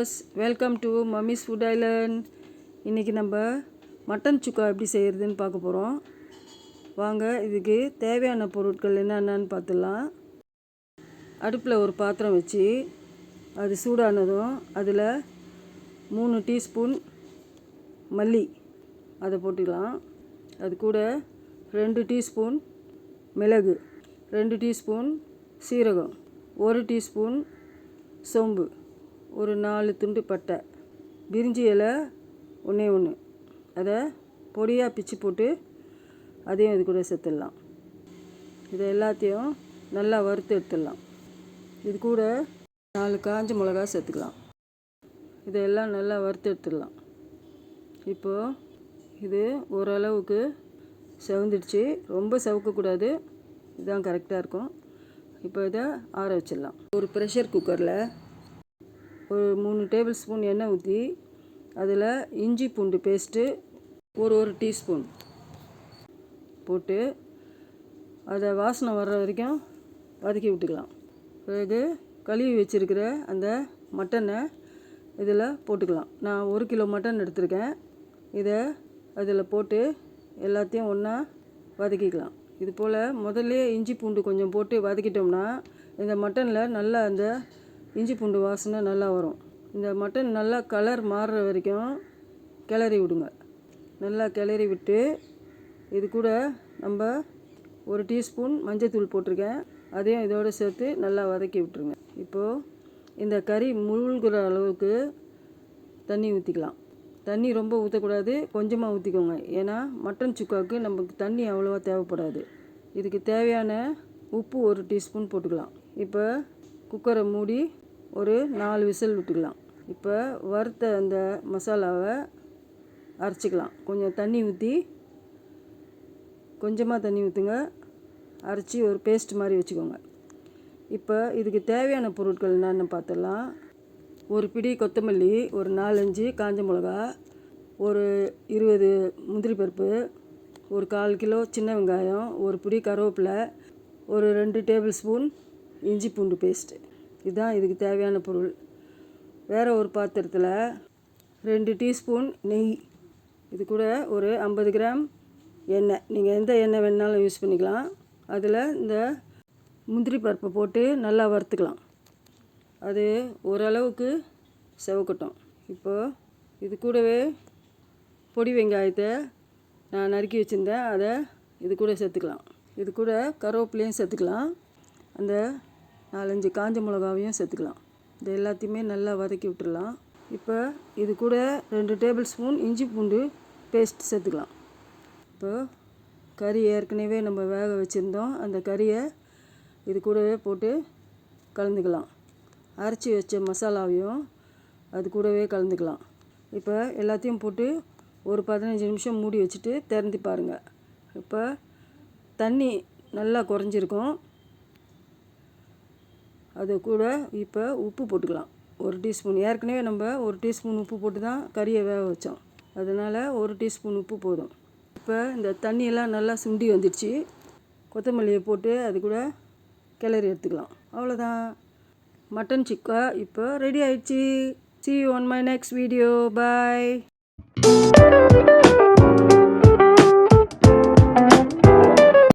Viewers, welcome to mummy's food Island. இன்றைக்கி நம்ம mutton சுக்கா எப்படி செய்கிறதுன்னு பார்க்க போகிறோம். வாங்க, இதுக்கு தேவையான பொருட்கள் என்னென்னு பார்த்துடலாம். அடுப்பில் ஒரு பாத்திரம் வச்சு அது சூடானதும் அதில் 3 டீஸ்பூன் மல்லி அதை போட்டுக்கலாம். அது கூட 2 டீஸ்பூன் மிளகு, 2 டீஸ்பூன் சீரகம், 1 டீஸ்பூன் சோம்பு, ஒரு 4 துண்டு பட்டை, பிரிஞ்சி இலை 1 அதை பொடியாக பிச்சு போட்டு அதையும் இது கூட சேர்த்துடலாம். இதை எல்லாத்தையும் நல்லா வறுத்து எடுத்துடலாம். இது கூட 4 காஞ்ச மிளகா சேர்த்துக்கலாம். இதெல்லாம் நல்லா வறுத்து எடுத்துடலாம். இப்போது இது ஓரளவுக்கு செவந்துடுச்சு, ரொம்ப செவக்கக்கூடாது, இதுதான் கரெக்டாக இருக்கும். இப்போ இதை ஆற வச்சிடலாம். ஒரு ப்ரெஷர் குக்கரில் ஒரு 3 டேபிள் ஸ்பூன் எண்ணெய் ஊற்றி அதில் இஞ்சி பூண்டு பேஸ்ட்டு ஒரு டீஸ்பூன் போட்டு அதை வாசனை வர்ற வரைக்கும் வதக்கி விட்டுக்கலாம். பிறகு கழுவி வச்சுருக்கிற அந்த மட்டனை இதில் போட்டுக்கலாம். நான் 1 கிலோ மட்டன் எடுத்திருக்கேன். இதை அதில் போட்டு எல்லாத்தையும் ஒன்றா வதக்கிக்கலாம். இது போல் முதல்ல இஞ்சி பூண்டு கொஞ்சம் போட்டு வதக்கிட்டோம்னா இந்த மட்டனில் நல்லா அந்த இஞ்சி பூண்டு வாசனை நல்லா வரும். இந்த மட்டன் நல்லா கலர் மாறுற வரைக்கும் கிளறி விடுங்க. நல்லா கிளறி விட்டு இது கூட நம்ம 1 டீஸ்பூன் மஞ்சள்தூள் போட்டிருக்கேன், அதையும் இதோடு சேர்த்து நல்லா வதக்கி விட்டுருங்க. இப்போது இந்த கறி முழுகிற அளவுக்கு தண்ணி ஊற்றிக்கலாம். தண்ணி ரொம்ப ஊற்றக்கூடாது, கொஞ்சமாக ஊற்றிக்கோங்க. ஏன்னா மட்டன் சுக்காவுக்கு நமக்கு தண்ணி அவ்வளோவா தேவைப்படாது. இதுக்கு தேவையான உப்பு 1 டீஸ்பூன் போட்டுக்கலாம். இப்போ குக்கரை மூடி ஒரு 4 விசில் விட்டுக்கலாம். இப்போ வறுத்த அந்த மசாலாவை அரைச்சிக்கலாம். கொஞ்சம் தண்ணி ஊற்றி, கொஞ்சமாக தண்ணி ஊற்றுங்க, அரைச்சி ஒரு பேஸ்ட் மாதிரி வச்சுக்கோங்க. இப்போ இதுக்கு தேவையான பொருட்கள் என்னென்னு பார்த்துடலாம். ஒரு பிடி கொத்தமல்லி, ஒரு 4-5 காஞ்ச மிளகா, ஒரு 20 முந்திரி பருப்பு, ஒரு 1/4 கிலோ சின்ன வெங்காயம், ஒரு பிடி கருவேப்பிலை, ஒரு 2 டேபிள் ஸ்பூன் இஞ்சி பூண்டு பேஸ்ட்டு. இதுதான் இதுக்கு தேவையான பொருள். வேறு ஒரு பாத்திரத்தில் 2 டீஸ்பூன் நெய், இது கூட ஒரு 50 கிராம் எண்ணெய், நீங்கள் எந்த எண்ணெய் வேணாலும் யூஸ் பண்ணிக்கலாம். அதில் இந்த முந்திரி பருப்பை போட்டு நல்லா வறுத்துக்கலாம். அது ஓரளவுக்கு செவக்கட்டும். இப்போது இது கூடவே பொடி வெங்காயத்தை நான் நறுக்கி வச்சுருந்தேன், அதை இது கூட சேர்த்துக்கலாம். இது கூட கருவேப்பிலையும் சேர்த்துக்கலாம், அந்த 4-5 காஞ்ச மிளகாவையும் சேர்த்துக்கலாம். இது எல்லாத்தையுமே நல்லா வதக்கி விட்டுடலாம். இப்போ இது கூட 2 டேபிள் ஸ்பூன் இஞ்சி பூண்டு பேஸ்ட் சேர்த்துக்கலாம். இப்போ கறி ஏற்கனவே நம்ம வேக வச்சுருந்தோம், அந்த கறியை இது கூடவே போட்டு கலந்துக்கலாம். அரைச்சி வச்ச மசாலாவையும் அது கூடவே கலந்துக்கலாம். இப்போ எல்லாத்தையும் போட்டு ஒரு 15 நிமிஷம் மூடி வச்சுட்டு திறந்து பாருங்கள். இப்போ தண்ணி நல்லா குறைஞ்சிருக்கும். அது கூட இப்போ உப்பு போட்டுக்கலாம். 1 டீஸ்பூன், ஏற்கனவே நம்ம 1 டீஸ்பூன் உப்பு போட்டு தான் கறியை வேக வச்சோம், அதனால் 1 டீஸ்பூன் உப்பு போதும். இப்போ இந்த தண்ணியெல்லாம் நல்லா சுண்டி வந்துடுச்சு. கொத்தமல்லியை போட்டு அது கூட கிளறி எடுத்துக்கலாம். அவ்வளோதான், மட்டன் சுக்கா இப்போ ரெடி ஆயிடுச்சு. See you on my next video. Bye.